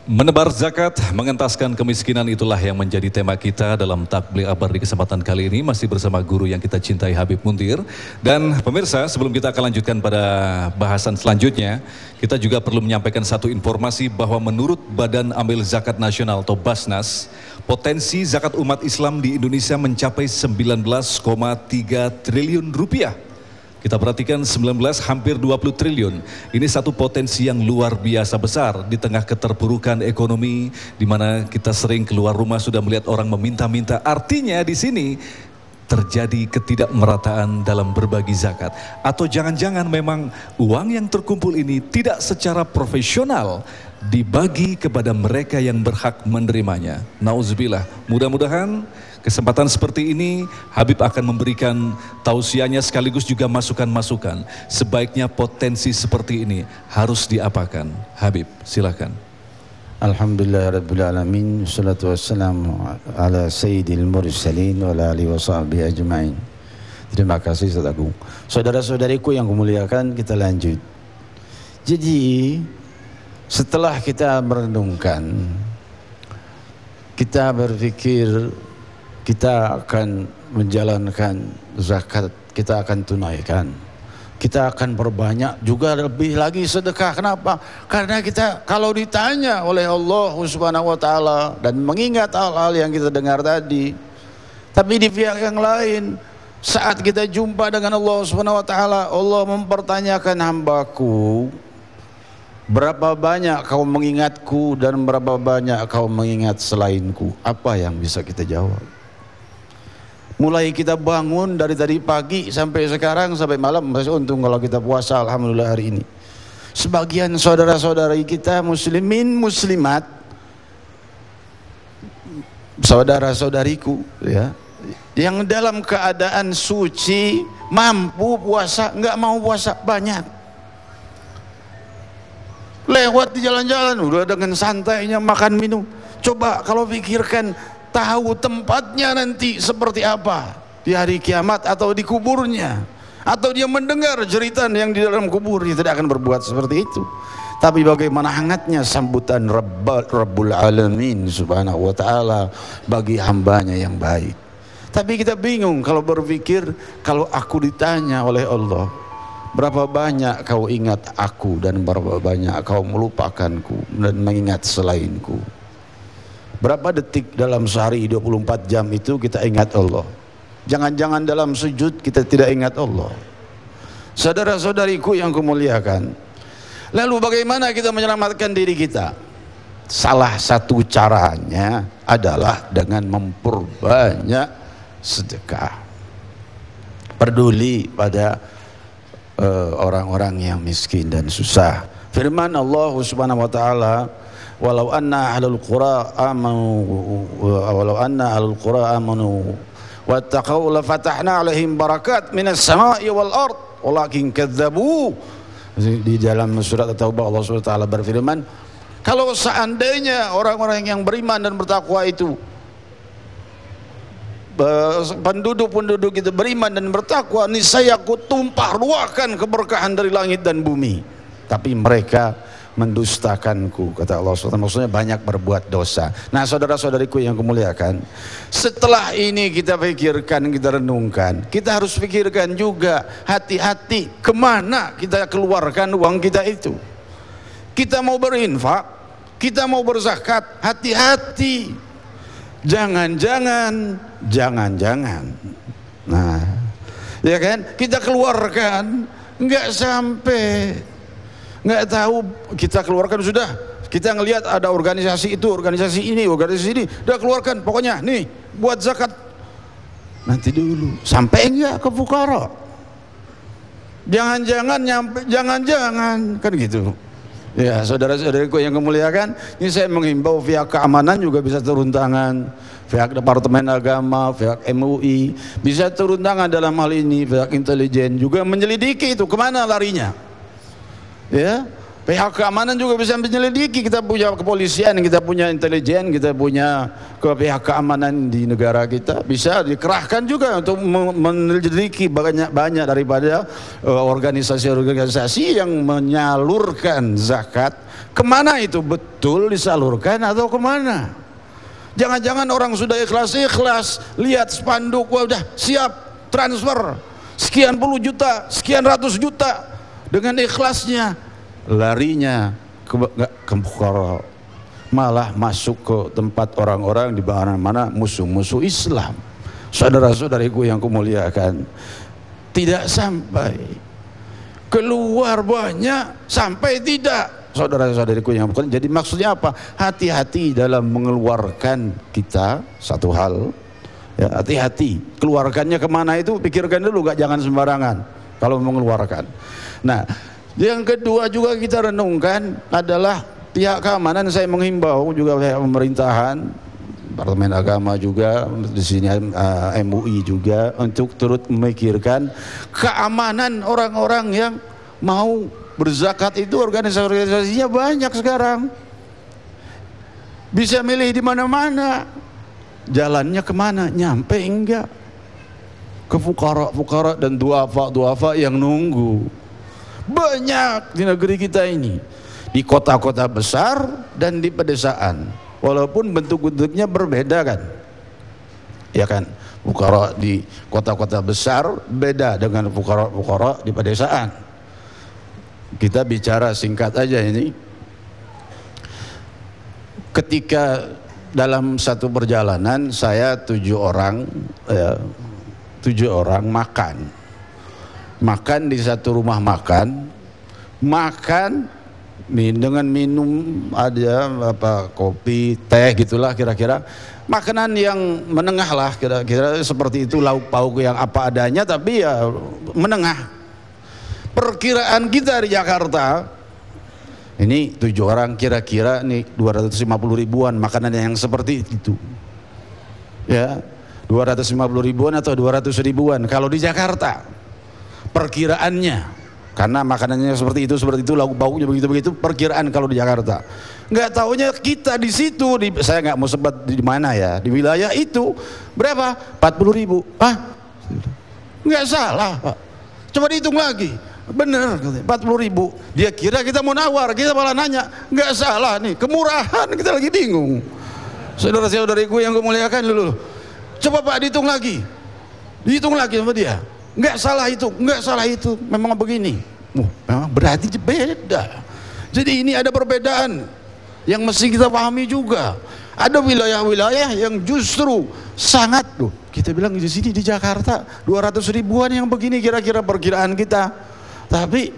Menebar zakat, mengentaskan kemiskinan, itulah yang menjadi tema kita dalam Takbir Akbar di kesempatan kali ini. Masih bersama guru yang kita cintai, Habib Muntir. Dan pemirsa, sebelum kita akan lanjutkan pada bahasan selanjutnya, kita juga perlu menyampaikan satu informasi bahwa menurut Badan Amil Zakat Nasional atau Basnas, potensi zakat umat Islam di Indonesia mencapai 19,3 triliun rupiah. Kita perhatikan 19 hampir 20 triliun. Ini satu potensi yang luar biasa besar di tengah keterpurukan ekonomi, di mana kita sering keluar rumah sudah melihat orang meminta-minta. Artinya di sini terjadi ketidakmerataan dalam berbagi zakat. Atau jangan-jangan memang uang yang terkumpul ini tidak secara profesional dibagi kepada mereka yang berhak menerimanya. Nauzubillah. Mudah-mudahan kesempatan seperti ini Habib akan memberikan tausiahnya sekaligus juga masukan-masukan. Sebaiknya potensi seperti ini harus diapakan. Habib, silakan. Alhamdulillahirrabbilalamin. Wassalatu wassalamu ala sayyidil mursalin wa ala alihi wa sahbihi ajma'in. Terima kasih Ustaz Agung. Saudara-saudariku yang kumuliakan, kita lanjut. Jadi setelah kita merenungkan, kita berpikir kita akan menjalankan zakat, kita akan tunaikan, kita akan perbanyak juga lebih lagi sedekah. Kenapa? Karena kita kalau ditanya oleh Allah Subhanahu wa taala dan mengingat hal-hal yang kita dengar tadi, tapi di pihak yang lain saat kita jumpa dengan Allah Subhanahu wa taala, Allah mempertanyakan, hambaku, berapa banyak kau mengingatku dan berapa banyak kau mengingat selainku? Apa yang bisa kita jawab? Mulai kita bangun dari tadi pagi sampai sekarang sampai malam, masih untung kalau kita puasa, alhamdulillah hari ini. Sebagian saudara-saudari kita muslimin muslimat, saudara-saudariku ya, yang dalam keadaan suci mampu puasa, nggak mau puasa banyak. Lewat di jalan-jalan udah dengan santainya makan minum. Coba kalau pikirkan, tahu tempatnya nanti seperti apa di hari kiamat atau di kuburnya, atau dia mendengar jeritan yang di dalam kubur, dia tidak akan berbuat seperti itu. Tapi bagaimana hangatnya sambutan Rabbul Alamin Subhanahu wa ta'ala bagi hambanya yang baik. Tapi kita bingung kalau berpikir, kalau aku ditanya oleh Allah, berapa banyak kau ingat aku dan berapa banyak kau melupakanku dan mengingat selainku? Berapa detik dalam sehari 24 jam itu kita ingat Allah? Jangan-jangan dalam sujud kita tidak ingat Allah. Saudara-saudariku yang kumuliakan, lalu bagaimana kita menyelamatkan diri kita? Salah satu caranya adalah dengan memperbanyak sedekah, peduli pada orang-orang yang miskin dan susah. Firman Allah Subhanahu wa taala, walau anna ahlul qura amanu wattaqau la fatahna alaihim barakat minas sama'i wal ard walakin kadzabu. Di dalam surat At-Taubah Allah Subhanahu wa taala berfirman, kalau seandainya orang-orang yang beriman dan bertakwa itu, penduduk-penduduk itu beriman dan bertakwa, niscaya aku tumpah ruahkan keberkahan dari langit dan bumi, tapi mereka mendustakanku, kata Allah SWT. Maksudnya banyak berbuat dosa. Nah, saudara-saudariku yang kemuliakan, setelah ini kita pikirkan, kita renungkan, kita harus pikirkan juga hati-hati kemana kita keluarkan uang kita itu. Kita mau berinfak, kita mau berzakat, hati-hati. Jangan-jangan, nah, ya kan, kita keluarkan nggak sampai, nggak tahu kita keluarkan sudah, kita ngelihat ada organisasi itu, organisasi ini, udah keluarkan, pokoknya nih buat zakat. Nanti dulu sampai enggak ke fukara? Jangan-jangan nyampe, jangan-jangan kan gitu. Ya, saudara-saudariku yang kemuliakan, ini saya menghimbau pihak keamanan juga bisa turun tangan, pihak Departemen Agama, pihak MUI bisa turun tangan dalam hal ini, pihak intelijen juga menyelidiki itu kemana larinya. Ya, Pihak keamanan juga bisa menyelidiki. Kita punya kepolisian, kita punya intelijen, kita punya pihak keamanan di negara kita, bisa dikerahkan juga untuk menyelidiki banyak daripada organisasi-organisasi yang menyalurkan zakat. Kemana itu betul disalurkan atau kemana? Jangan-jangan orang sudah ikhlas, lihat spanduk, wah udah siap transfer sekian puluh juta, sekian ratus juta, dengan ikhlasnya larinya ke fuqara, malah masuk ke tempat orang-orang di mana-mana musuh-musuh Islam. Saudara-saudariku yang kumuliakan, tidak sampai keluar banyak, sampai tidak, saudara-saudariku yang bukan. Jadi maksudnya apa? Hati-hati dalam mengeluarkan kita satu hal, ya, hati-hati keluarkannya kemana itu, pikirkan dulu, jangan sembarangan kalau mengeluarkan. Nah, yang kedua juga kita renungkan adalah pihak keamanan. Saya menghimbau juga pihak pemerintahan, Departemen Agama juga di sini, MUI juga, untuk turut memikirkan keamanan orang-orang yang mau berzakat. Itu organisasi-organisasinya banyak sekarang, bisa milih di mana-mana. Jalannya kemana? Nyampe enggak ke fukara dan duafa yang nunggu. Banyak di negeri kita ini, di kota-kota besar dan di pedesaan, walaupun bentuk-bentuknya berbeda kan, ya kan. Fukara di kota-kota besar beda dengan fukara di pedesaan. Kita bicara singkat aja ini. Ketika dalam satu perjalanan, saya 7 orang makan di satu rumah makan dengan minum ada kopi, teh gitulah, kira-kira makanan yang menengah lah, kira-kira seperti itu, lauk pauk yang apa adanya, tapi ya menengah. Perkiraan kita di Jakarta ini 7 orang, kira-kira nih 250 ribuan makanan yang seperti itu, ya, 250 ribuan atau 200 ribuan kalau di Jakarta perkiraannya, karena makanannya seperti itu, lauk pauknya begitu, perkiraan kalau di Jakarta. Nggak taunya kita di situ, saya nggak mau sebut di mana ya, di wilayah itu berapa? 40 ribu. Nggak salah, Pak. Coba dihitung lagi, bener 40 ribu. Dia kira kita mau nawar, kita malah nanya. Nggak salah nih, kemurahan, kita lagi bingung. Saudara-saudariku yang gue muliakan dulu, coba Pak dihitung lagi sama dia. Nggak salah itu, memang begini. Memang berarti beda. Jadi ini ada perbedaan yang mesti kita pahami juga. Ada wilayah-wilayah yang justru sangat, kita bilang di sini di Jakarta 200 ribuan yang begini kira-kira perkiraan kita, tapi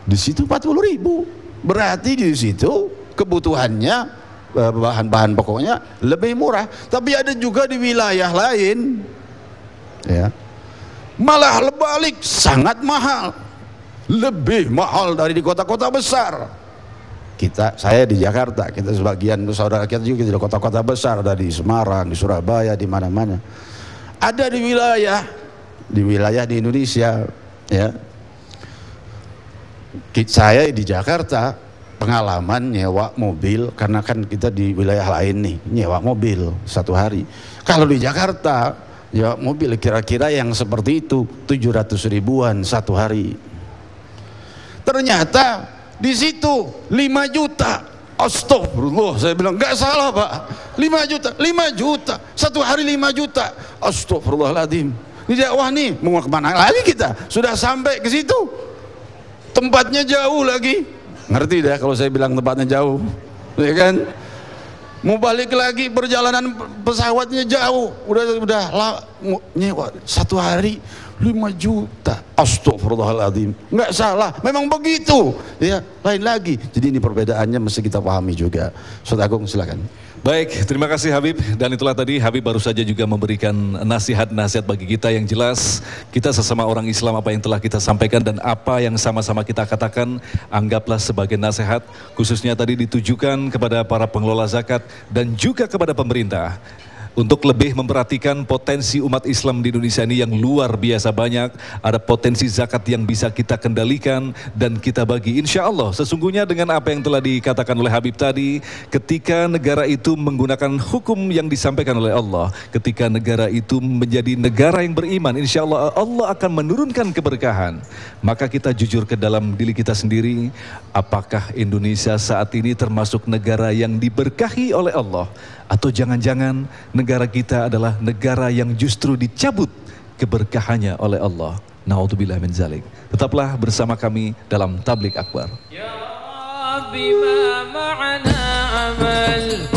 di situ 40 ribu. Berarti di situ kebutuhannya, bahan-bahan pokoknya lebih murah. Tapi ada juga di wilayah lain, ya, malah lebalik, sangat mahal, lebih mahal dari di kota-kota besar. Saya di Jakarta, kita sebagian saudara kita juga di kota-kota besar, ada di Semarang, di Surabaya, di mana-mana. Ada di wilayah di Indonesia, ya. Saya di Jakarta pengalaman nyewa mobil, karena kan kita di wilayah lain nih, nyewa mobil satu hari. Kalau di Jakarta ya mobil kira-kira yang seperti itu 700 ribuan satu hari. Ternyata di situ 5 juta. Astagfirullah, saya bilang nggak salah Pak. 5 juta satu hari, 5 juta. Astagfirullahaladzim. Ini dakwah nih, mau kemana lagi kita? Sudah sampai ke situ, tempatnya jauh lagi. Ngerti dah kalau saya bilang tempatnya jauh, ya kan? Mau balik lagi, perjalanan pesawatnya jauh, udah nyewa satu hari 5 juta. Astagfirullahaladzim, nggak salah, memang begitu, ya. Lain lagi. Jadi ini perbedaannya mesti kita pahami juga. Ustaz Agung, silakan. Baik, terima kasih Habib. Dan itulah tadi Habib baru saja juga memberikan nasihat-nasihat bagi kita yang jelas. Kita sesama orang Islam, apa yang telah kita sampaikan dan apa yang sama-sama kita katakan, anggaplah sebagai nasihat, khususnya tadi ditujukan kepada para pengelola zakat dan juga kepada pemerintah. untuk lebih memperhatikan potensi umat Islam di Indonesia ini yang luar biasa banyak. Ada potensi zakat yang bisa kita kendalikan dan kita bagi. Insya Allah sesungguhnya dengan apa yang telah dikatakan oleh Habib tadi, ketika negara itu menggunakan hukum yang disampaikan oleh Allah, ketika negara itu menjadi negara yang beriman, insya Allah Allah akan menurunkan keberkahan. Maka kita jujur ke dalam diri kita sendiri, apakah Indonesia saat ini termasuk negara yang diberkahi oleh Allah, atau jangan-jangan negara kita adalah negara yang justru dicabut keberkahannya oleh Allah. Na'udzubillah min zalik. Tetaplah bersama kami dalam Tabligh Akbar. Ya Rabbi ma ma'ana amal